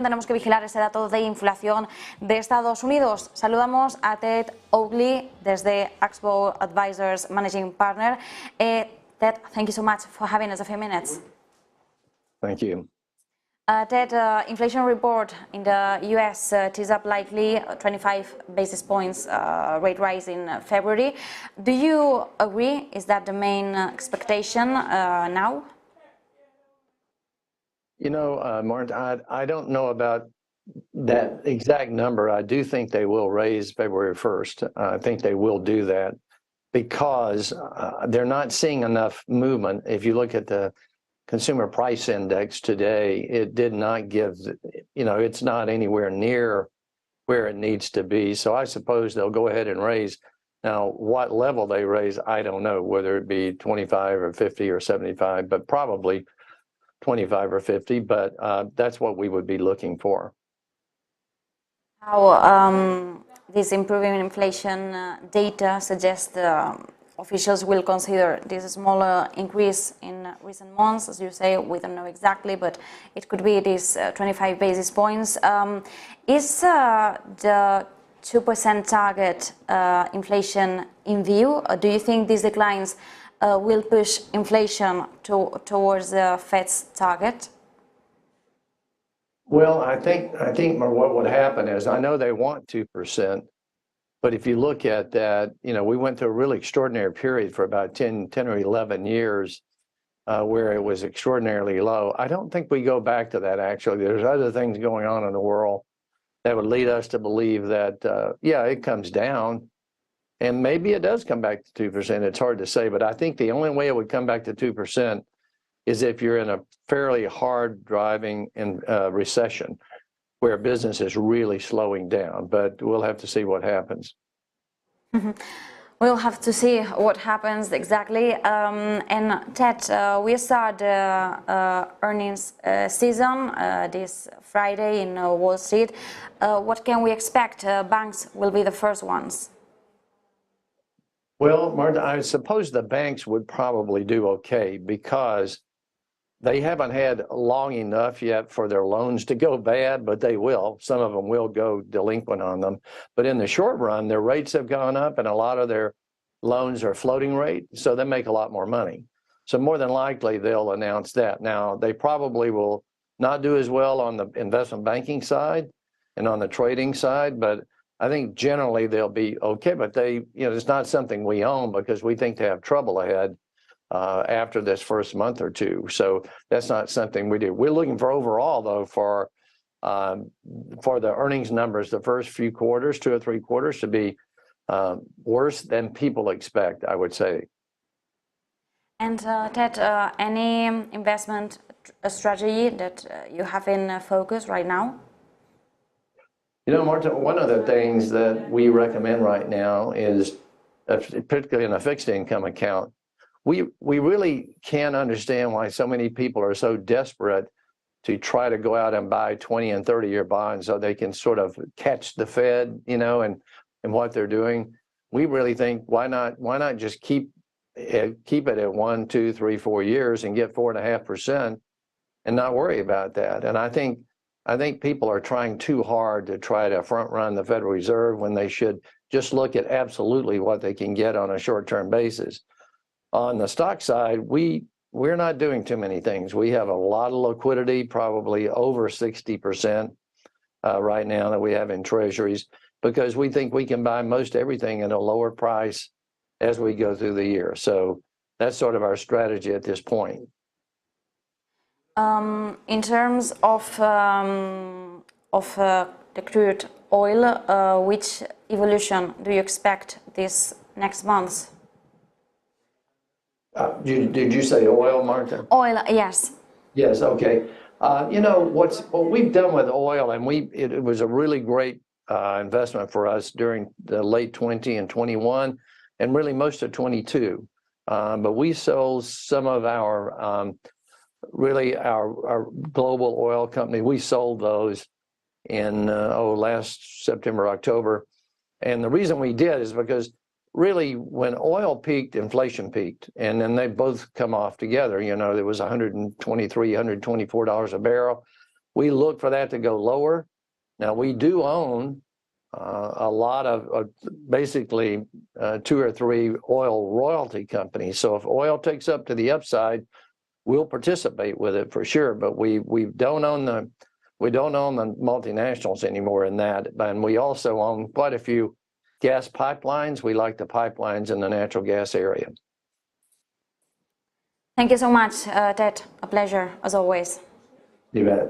Tenemos que vigilar ese dato de inflación de Estados Unidos. Saludamos a Ted Oakley desde Oxbow Advisors Managing Partner. Ted, thank you so much for having us a few minutes. Thank you. Ted, inflation report in the US teased up likely 25 basis points rate rise in February. Do you agree? Is that the main expectation now? You know, Martin, I don't know about that exact number. I do think they will raise February 1st. I think they will do that because they're not seeing enough movement. If you look at the consumer price index today, it did not give, you know, it's not anywhere near where it needs to be. So I suppose they'll go ahead and raise. Now, what level they raise, I don't know, whether it be 25 or 50 or 75, but probably 25 or 50, but that's what we would be looking for. How this improving inflation data suggests officials will consider this smaller increase in recent months, as you say, we don't know exactly, but it could be this 25 basis points. Is the 2% target inflation in view? Or do you think these declines will push inflation towards the Fed's target? Well, I think what would happen is, I know they want 2%, but if you look at that, you know, we went through a really extraordinary period for about 10 or 11 years where it was extraordinarily low. I don't think we go back to that, actually. There's other things going on in the world that would lead us to believe that, yeah, it comes down. And maybe it does come back to 2%. It's hard to say, but I think the only way it would come back to 2% is if you're in a fairly hard driving recession where business is really slowing down. But we'll have to see what happens. Mm-hmm. We'll have to see what happens exactly. And Ted, we start the earnings season this Friday in Wall Street. What can we expect? Banks will be the first ones. Well, Marta, I suppose the banks would probably do okay because they haven't had long enough yet for their loans to go bad, but they will. Some of them will go delinquent on them. But in the short run, their rates have gone up and a lot of their loans are floating rate, so they make a lot more money. So more than likely, they'll announce that. Now, they probably will not do as well on the investment banking side and on the trading side, but I think generally they'll be okay, but it's not something we own because we think they have trouble ahead after this first month or two. So that's not something we do. We're looking for overall, though, for the earnings numbers, the first few quarters, 2 or 3 quarters, to be worse than people expect, I would say. And Ted, any investment strategy that you have in focus right now? You know, Marta, one of the things that we recommend right now is, particularly in a fixed income account, we really can't understand why so many people are so desperate to try to go out and buy 20 and 30-year bonds so they can sort of catch the Fed, you know, and what they're doing. We really think, why not just keep it at 1, 2, 3, 4 years and get 4.5% and not worry about that. And I think people are trying too hard to try to front run the Federal Reserve when they should just look at absolutely what they can get on a short-term basis. On the stock side, we're not doing too many things. We have a lot of liquidity, probably over 60% right now that we have in treasuries, because we think we can buy most everything at a lower price as we go through the year. So that's sort of our strategy at this point. In terms of the crude oil, which evolution do you expect this next month? Did you say oil, Marta? Oil, yes. Yes, okay. You know, what we've done with oil, and it was a really great investment for us during the late 20 and 21, and really most of 22. But we sold some of our our global oil company. We sold those in last September, October. And the reason we did is because really when oil peaked, inflation peaked, and then they both come off together. You know, there was $123, $124 a barrel. we look for that to go lower. Now, we do own a lot of basically 2 or 3 oil royalty companies. So if oil takes up to the upside, we'll participate with it for sure. But we don't own the multinationals anymore in that. And we also own quite a few gas pipelines. We like the pipelines in the natural gas area. Thank you so much, Ted. A pleasure, as always. You bet.